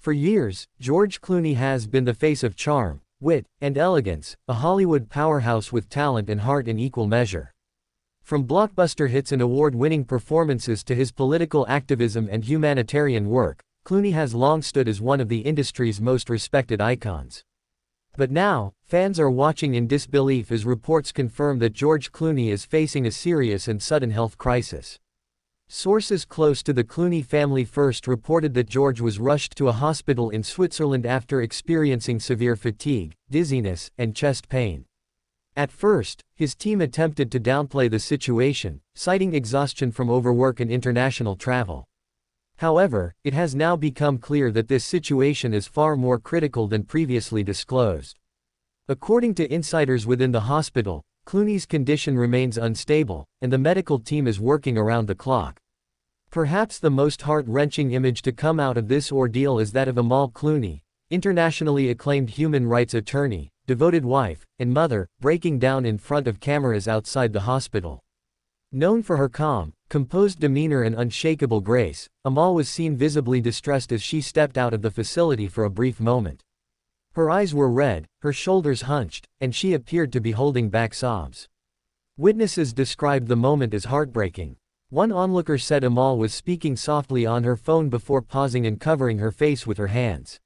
For years, George Clooney has been the face of charm, wit, and elegance, a Hollywood powerhouse with talent and heart in equal measure. From blockbuster hits and award-winning performances to his political activism and humanitarian work, Clooney has long stood as one of the industry's most respected icons. But now, fans are watching in disbelief as reports confirm that George Clooney is facing a serious and sudden health crisis. Sources close to the Clooney family first reported that George was rushed to a hospital in Switzerland after experiencing severe fatigue, dizziness, and chest pain. At first, his team attempted to downplay the situation, citing exhaustion from overwork and international travel. However, it has now become clear that this situation is far more critical than previously disclosed. According to insiders within the hospital, Clooney's condition remains unstable, and the medical team is working around the clock. Perhaps the most heart-wrenching image to come out of this ordeal is that of Amal Clooney, internationally acclaimed human rights attorney, devoted wife, and mother, breaking down in front of cameras outside the hospital. Known for her calm, composed demeanor and unshakable grace, Amal was seen visibly distressed as she stepped out of the facility for a brief moment. Her eyes were red, her shoulders hunched, and she appeared to be holding back sobs. Witnesses described the moment as heartbreaking. One onlooker said Amal was speaking softly on her phone before pausing and covering her face with her hands.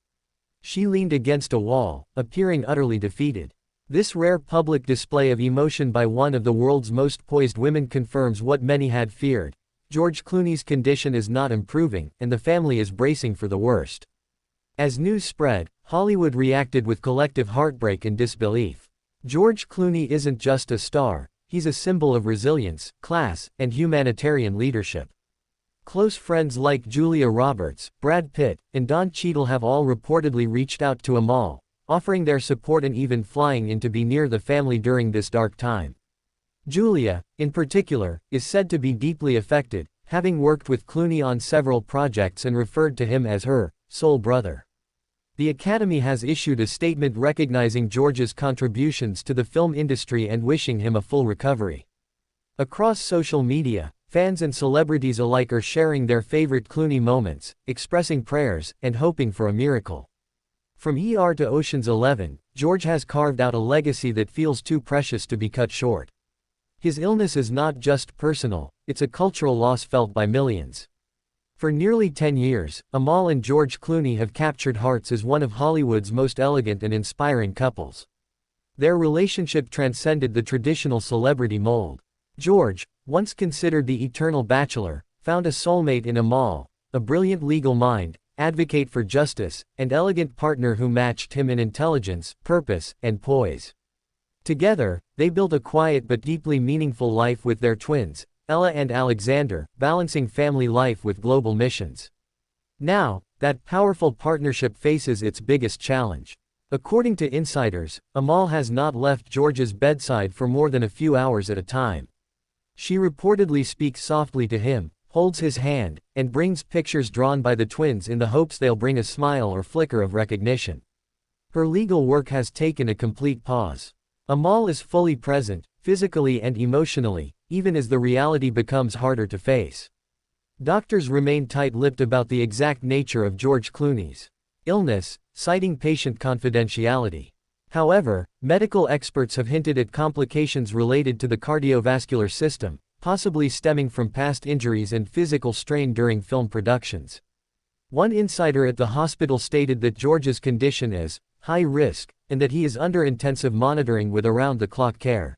She leaned against a wall, appearing utterly defeated. This rare public display of emotion by one of the world's most poised women confirms what many had feared. George Clooney's condition is not improving, and the family is bracing for the worst. As news spread, Hollywood reacted with collective heartbreak and disbelief. George Clooney isn't just a star, he's a symbol of resilience, class, and humanitarian leadership. Close friends like Julia Roberts, Brad Pitt, and Don Cheadle have all reportedly reached out to Amal, offering their support and even flying in to be near the family during this dark time. Julia, in particular, is said to be deeply affected, having worked with Clooney on several projects and referred to him as her soul brother. The Academy has issued a statement recognizing George's contributions to the film industry and wishing him a full recovery. Across social media, fans and celebrities alike are sharing their favorite Clooney moments, expressing prayers, and hoping for a miracle. From ER to Ocean's 11, George has carved out a legacy that feels too precious to be cut short. His illness is not just personal, it's a cultural loss felt by millions. For nearly 10 years, Amal and George Clooney have captured hearts as one of Hollywood's most elegant and inspiring couples. Their relationship transcended the traditional celebrity mold. George, once considered the eternal bachelor, found a soulmate in Amal, a brilliant legal mind, advocate for justice, and elegant partner who matched him in intelligence, purpose, and poise. Together, they built a quiet but deeply meaningful life with their twins, Ella and Alexander, balancing family life with global missions. Now, that powerful partnership faces its biggest challenge. According to insiders, Amal has not left George's bedside for more than a few hours at a time. She reportedly speaks softly to him, holds his hand, and brings pictures drawn by the twins in the hopes they'll bring a smile or flicker of recognition. Her legal work has taken a complete pause. Amal is fully present, physically and emotionally, even as the reality becomes harder to face. Doctors remain tight-lipped about the exact nature of George Clooney's illness, citing patient confidentiality. However, medical experts have hinted at complications related to the cardiovascular system, possibly stemming from past injuries and physical strain during film productions. One insider at the hospital stated that George's condition is high risk, and that he is under intensive monitoring with around-the-clock care.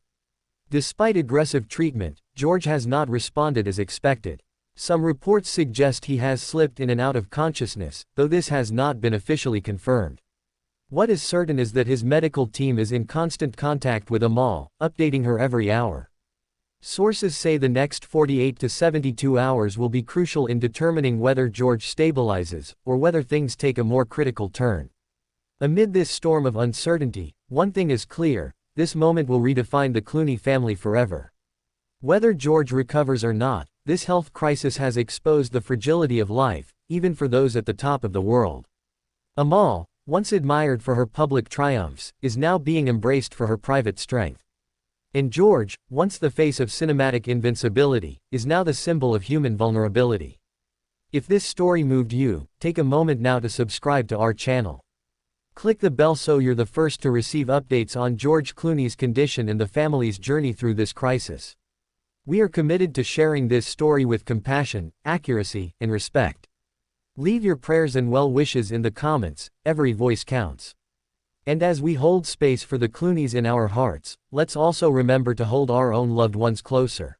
Despite aggressive treatment, George has not responded as expected. Some reports suggest he has slipped in and out of consciousness, though this has not been officially confirmed. What is certain is that his medical team is in constant contact with Amal, updating her every hour. Sources say the next 48 to 72 hours will be crucial in determining whether George stabilizes, or whether things take a more critical turn. Amid this storm of uncertainty, one thing is clear: this moment will redefine the Clooney family forever. Whether George recovers or not, this health crisis has exposed the fragility of life, even for those at the top of the world. Amal, once admired for her public triumphs, is now being embraced for her private strength. And George, once the face of cinematic invincibility, is now the symbol of human vulnerability. If this story moved you, take a moment now to subscribe to our channel. Click the bell so you're the first to receive updates on George Clooney's condition and the family's journey through this crisis. We are committed to sharing this story with compassion, accuracy, and respect. Leave your prayers and well wishes in the comments, every voice counts. And as we hold space for the Clooneys in our hearts, let's also remember to hold our own loved ones closer.